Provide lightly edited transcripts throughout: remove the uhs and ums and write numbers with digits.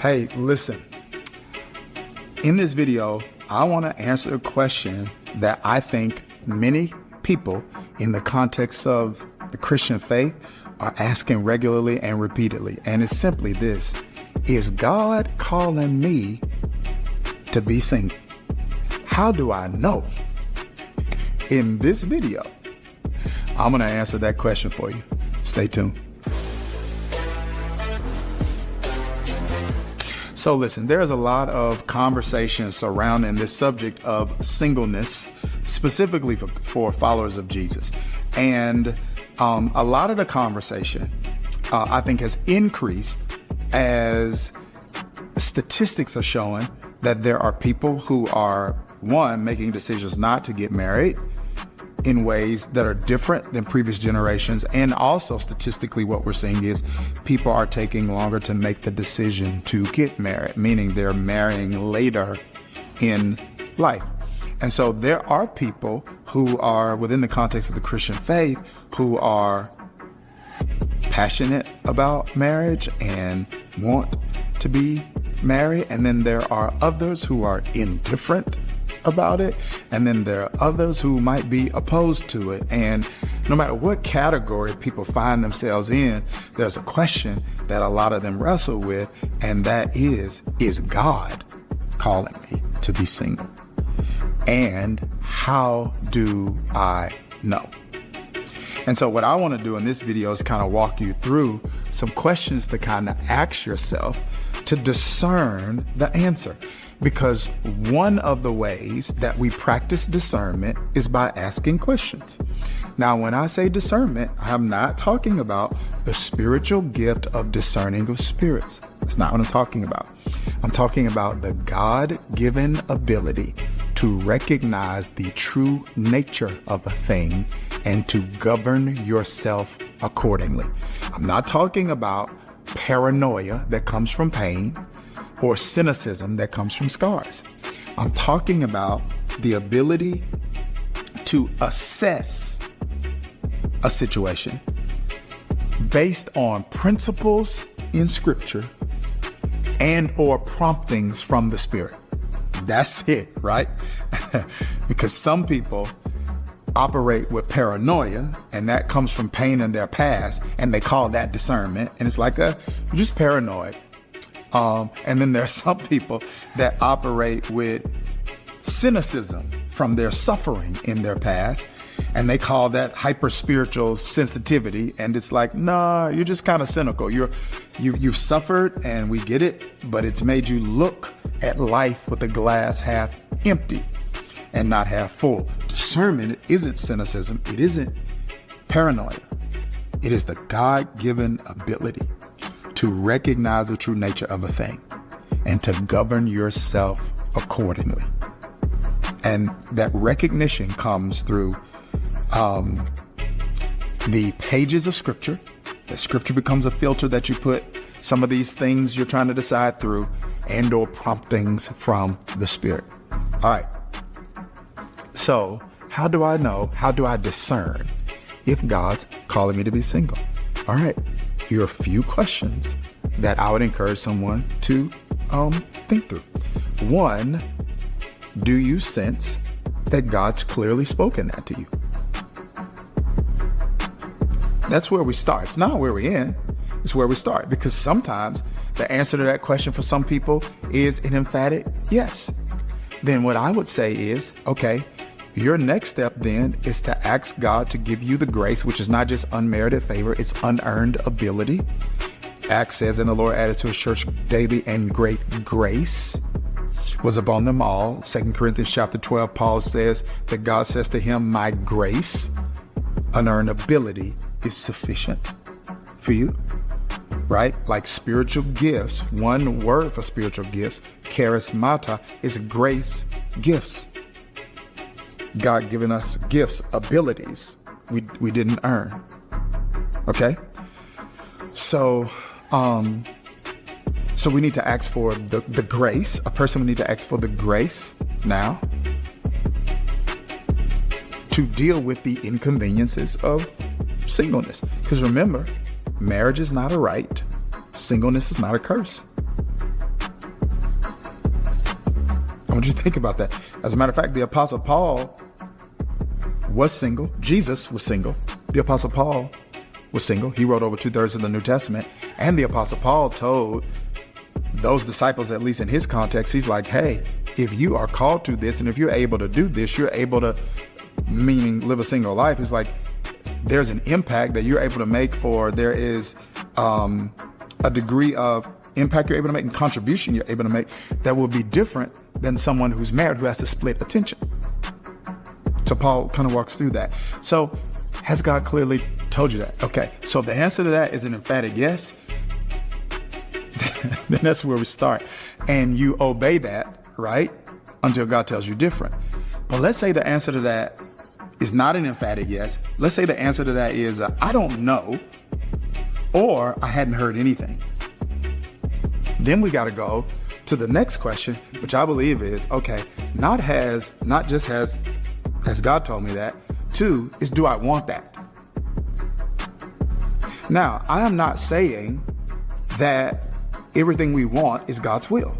Hey, listen, in this video, I want to answer a question that I think many people in the context of the Christian faith are asking regularly and repeatedly. And it's simply this: is God calling me to be single? How do I know? In this video, I'm going to answer that question for you. Stay tuned. So listen, there's a lot of conversation surrounding this subject of singleness, specifically for followers of Jesus. And a lot of the conversation, I think, has increased as statistics are showing that there are people who are, one, making decisions not to get married in ways that are different than previous generations. And also statistically, what we're seeing is people are taking longer to make the decision to get married, meaning they're marrying later in life. And so there are people who are within the context of the Christian faith who are passionate about marriage and want to be married. And then there are others who are indifferent about it. And then there are others who might be opposed to it. And no matter what category people find themselves in, there's a question that a lot of them wrestle with, and that is God calling me to be single? And how do I know? And so what I want to do in this video is kind of walk you through some questions to kind of ask yourself to discern the answer. Because one of the ways that we practice discernment is by asking questions. Now, when I say discernment, I'm not talking about the spiritual gift of discerning of spirits. That's not what I'm talking about. I'm talking about the God-given ability to recognize the true nature of a thing and to govern yourself accordingly. I'm not talking about paranoia that comes from pain or cynicism that comes from scars. I'm talking about the ability to assess a situation based on principles in Scripture and or promptings from the Spirit. That's it, right? Because some people operate with paranoia, and that comes from pain in their past, and they call that discernment, and it's like you're just paranoid. And then there are some people that operate with cynicism from their suffering in their past, and they call that hyper spiritual sensitivity. And it's like, nah, you're just kind of cynical. You've suffered, and we get it, but it's made you look at life with the glass half empty and not half full. Discernment isn't cynicism. It isn't paranoia. It is the God-given ability to recognize the true nature of a thing and to govern yourself accordingly. And that recognition comes through the pages of Scripture. That Scripture becomes a filter that you put some of these things you're trying to decide through, and or promptings from the Spirit. All right. So how do I know? How do I discern if God's calling me to be single? All right. Here are a few questions that I would encourage someone to think through. One, do you sense that God's clearly spoken that to you? That's where we start. It's not where we end. It's where we start, because sometimes the answer to that question for some people is an emphatic yes. Then what I would say is, okay, your next step then is to ask God to give you the grace, which is not just unmerited favor, it's unearned ability. Acts says, and the Lord added to his church daily and great grace was upon them all. 2 Corinthians chapter 12, Paul says that God says to him, my grace, unearned ability, is sufficient for you, right? Like spiritual gifts, one word for spiritual gifts, charismata, is grace gifts. God given us gifts, abilities we didn't earn. Okay? So we need to ask for the grace. A person would need to ask for the grace now to deal with the inconveniences of singleness. Because remember, marriage is not a right. Singleness is not a curse. I want you to think about that. As a matter of fact, the Apostle Paul was single. Jesus was single. The Apostle Paul was single. He wrote over 2/3 of the New Testament. And the Apostle Paul told those disciples, at least in his context, he's like, hey, if you are called to this and if you're able to do this, you're able to, meaning live a single life. It's like there's an impact that you're able to make, or there is a degree of impact you're able to make and contribution you're able to make that will be different than someone who's married who has to split attention. So Paul kind of walks through that. So has God clearly told you that? Okay, so if the answer to that is an emphatic yes, then that's where we start. And you obey that, right? Until God tells you different. But let's say the answer to that is not an emphatic yes. Let's say the answer to that is I don't know, or I hadn't heard anything. Then we got to go to the next question, which I believe is, okay, not just has God told me that. 2 is, do I want that? Now, I am not saying that everything we want is God's will.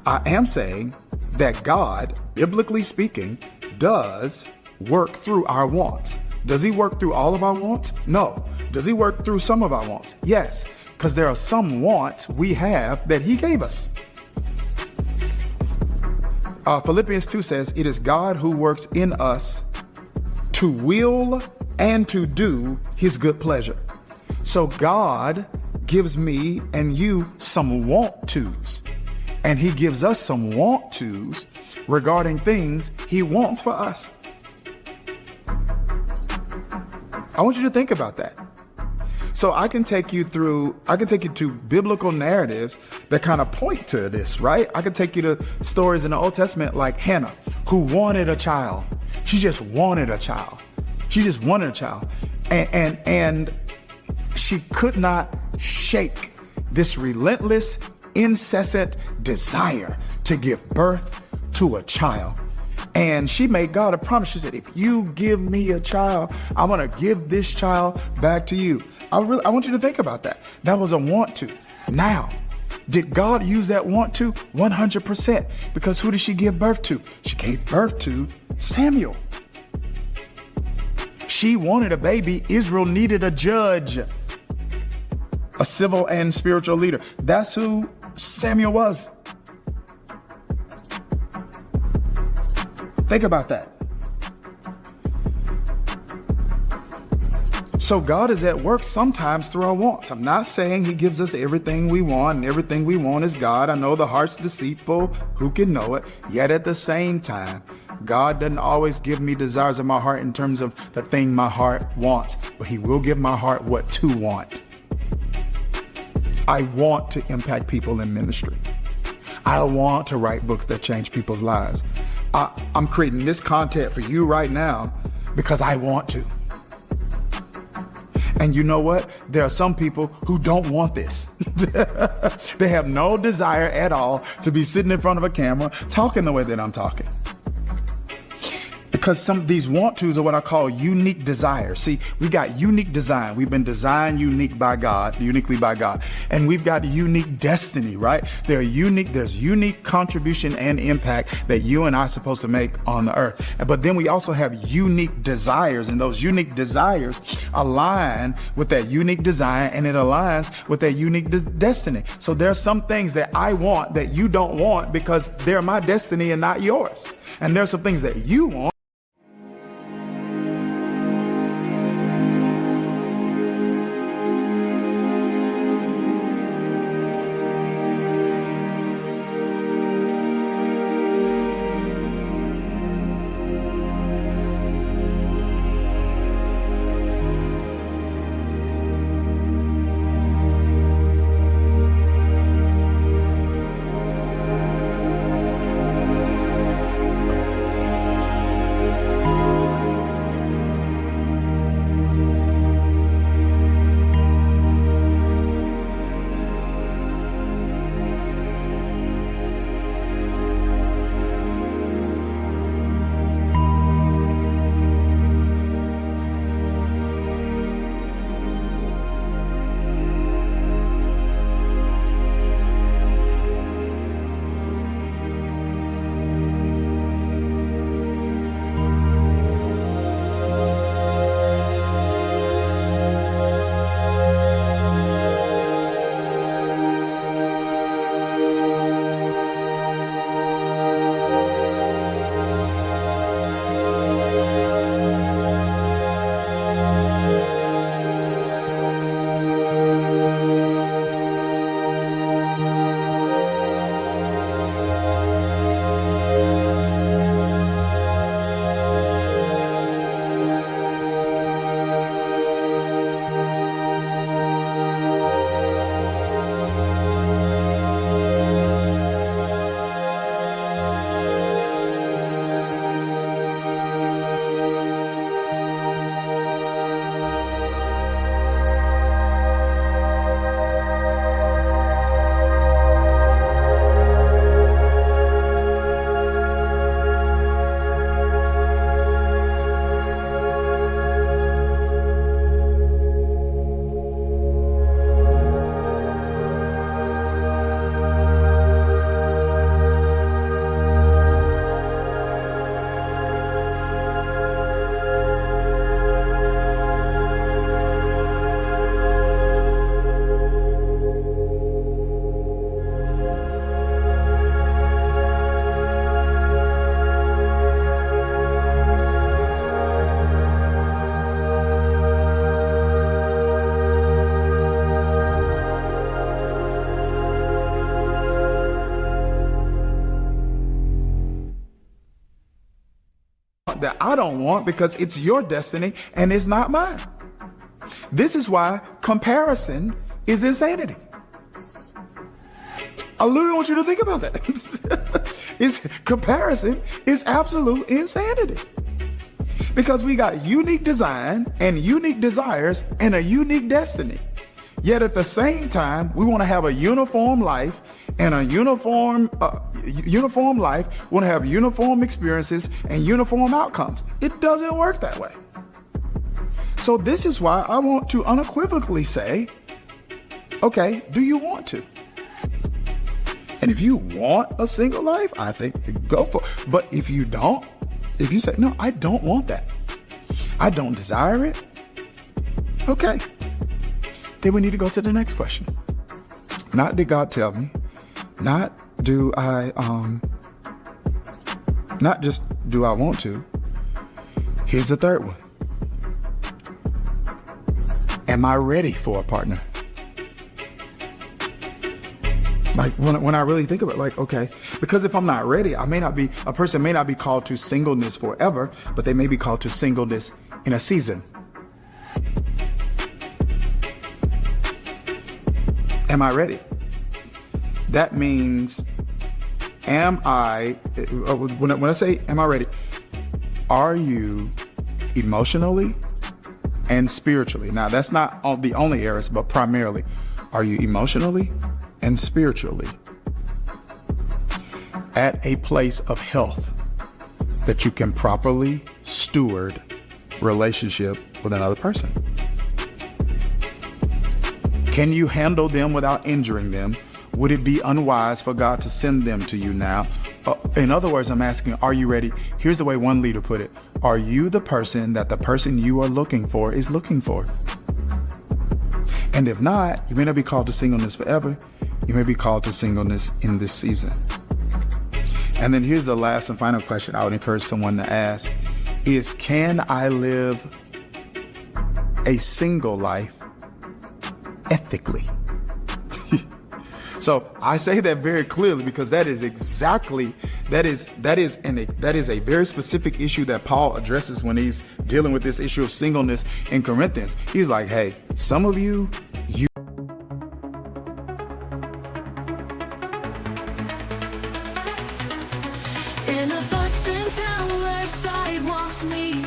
I am saying that God, biblically speaking, does work through our wants. Does he work through all of our wants? No. Does he work through some of our wants? Yes, because there are some wants we have that he gave us. Philippians 2 says, it is God who works in us to will and to do his good pleasure. So God gives me and you some want tos, and he gives us some want tos regarding things he wants for us. I want you to think about that. So I can take you to biblical narratives that kind of point to this, right? I could take you to stories in the Old Testament like Hannah, who wanted a child. She just wanted a child. She just wanted a child. And she could not shake this relentless, incessant desire to give birth to a child. And she made God a promise. She said, if you give me a child, I'm going to give this child back to you. I want you to think about that. That was a want to. Now, did God use that want to? 100%. Because who did she give birth to? She gave birth to Samuel. She wanted a baby. Israel needed a judge, a civil and spiritual leader. That's who Samuel was. Think about that. So God is at work sometimes through our wants. I'm not saying he gives us everything we want and everything we want is God. I know the heart's deceitful. Who can know it? Yet at the same time, God doesn't always give me desires of my heart in terms of the thing my heart wants, but he will give my heart what to want. I want to impact people in ministry. I want to write books that change people's lives. I'm creating this content for you right now because I want to. And you know what? There are some people who don't want this. They have no desire at all to be sitting in front of a camera talking the way that I'm talking. Because some of these want tos are what I call unique desires. See, we got unique design. We've been designed uniquely by God. And we've got unique destiny, right? There's unique contribution and impact that you and I are supposed to make on the earth. But then we also have unique desires, and those unique desires align with that unique design, and it aligns with that unique destiny. So there are some things that I want that you don't want because they're my destiny and not yours. And there are some things that you want. that I don't want because it's your destiny and it's not mine. This is why comparison is insanity. I literally want you to think about that. Comparison is absolute insanity. Because we got unique design and unique desires and a unique destiny. Yet at the same time, we want to have a uniform life and a uniform life. We want to have uniform experiences and uniform outcomes. It doesn't work that way. So this is why I want to unequivocally say, okay, do you want to? And if you want a single life, I think go for it. But if you don't, if you say, no, I don't want that, I don't desire it, okay, then we need to go to the next question. Not did God tell me, not do I, not just do I want to. Here's the third one. Am I ready for a partner? Like when I really think of it, like, okay, because if I'm not ready, a person may not be called to singleness forever, but they may be called to singleness in a season. Am I ready? That means, when I say, am I ready? Are you emotionally and spiritually? Now, that's not the only areas, but primarily, are you emotionally and spiritually at a place of health that you can properly steward relationship with another person? Can you handle them without injuring them? Would it be unwise for God to send them to you now? In other words, I'm asking, are you ready? Here's the way one leader put it. Are you the person that the person you are looking for is looking for? And if not, you may not be called to singleness forever. You may be called to singleness in this season. And then here's the last and final question I would encourage someone to ask is, can I live a single life ethically? So I say that very clearly because that is a very specific issue that Paul addresses when he's dealing with this issue of singleness in Corinthians. He's like, hey, some of you in a bustling town where sidewalks meet,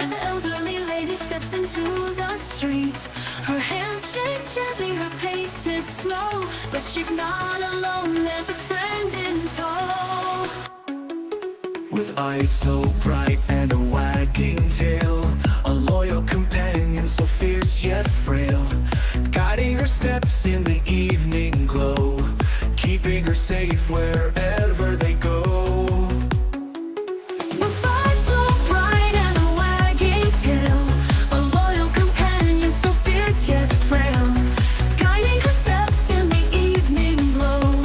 an elderly lady steps into the street. Her hands shake gently, her pace is slow, but she's not alone, there's a friend in tow. With eyes so bright and a wagging tail, a loyal companion so fierce yet frail, guiding her steps in the evening glow, keeping her safe wherever they go. With eyes so bright and a wagging tail, a loyal companion so fierce yet frail, guiding her steps in the evening glow,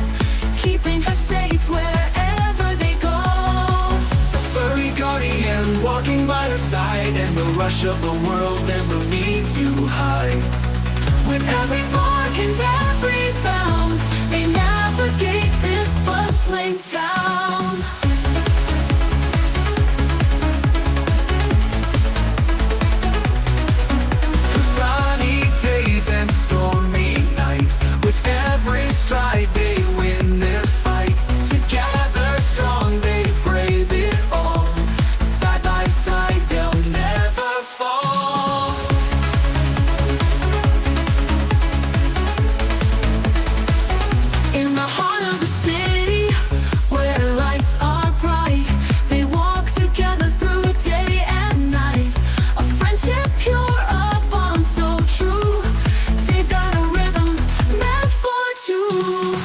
keeping her safe wherever they go. A furry guardian walking by her side, in the rush of the world there's no need to hide. With every bark and every bound, they navigate this bustling town. Through sunny days and stormy nights, with every stride they win their fights. Together strong they brave it all, side by side they'll never fall. In the heart of the city, where lights are bright, they walk together through day and night. A friendship pure, a bond so true, they've got a rhythm meant for two.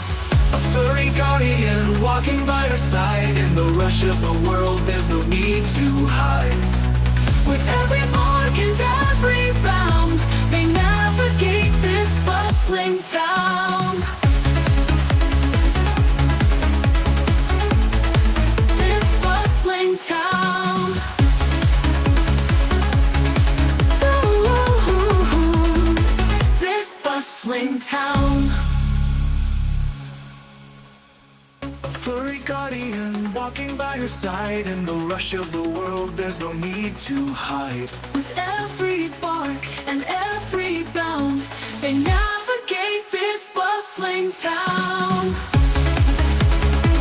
A furry guardian walking by her side, in the rush of the world there's no need to hide. With every mark and every bound, they navigate this bustling town. This bustling town. Ooh, this bustling town. Furry guardian walking by her side. In the rush of the world, there's no need to hide. With every bark and every bound, they navigate this bustling town.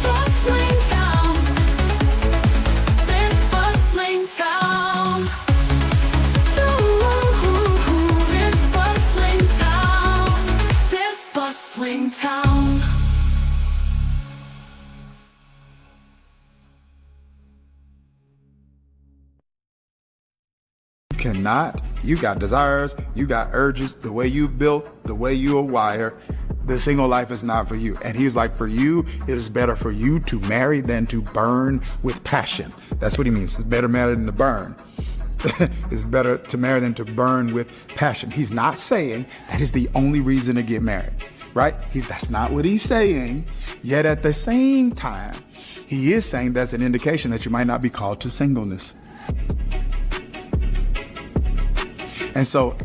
Bustling town. This bustling town. Ooh, this bustling town. This bustling town. You got desires, you got urges, the way you built, the way you are wired. The single life is not for you. And he's like, for you, it is better for you to marry than to burn with passion. That's what he means. It's better married than to burn. It's better to marry than to burn with passion. He's not saying that is the only reason to get married, right? That's not what he's saying. Yet at the same time, he is saying that's an indication that you might not be called to singleness. And so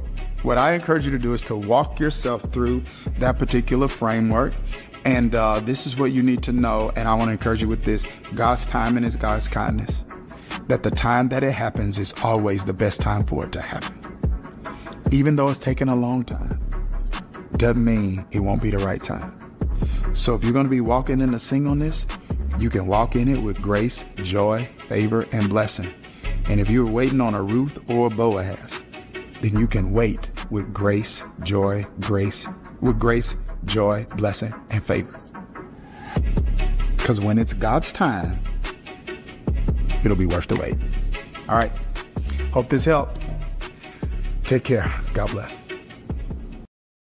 what I encourage you to do is to walk yourself through that particular framework. And this is what you need to know. And I want to encourage you with this. God's timing is God's kindness. That the time that it happens is always the best time for it to happen. Even though it's taken a long time, doesn't mean it won't be the right time. So if you're going to be walking into singleness, you can walk in it with grace, joy, favor, and blessing. And if you're waiting on a Ruth or a Boaz, then you can wait with grace, joy, blessing, and favor. Because when it's God's time, it'll be worth the wait. All right. Hope this helped. Take care. God bless.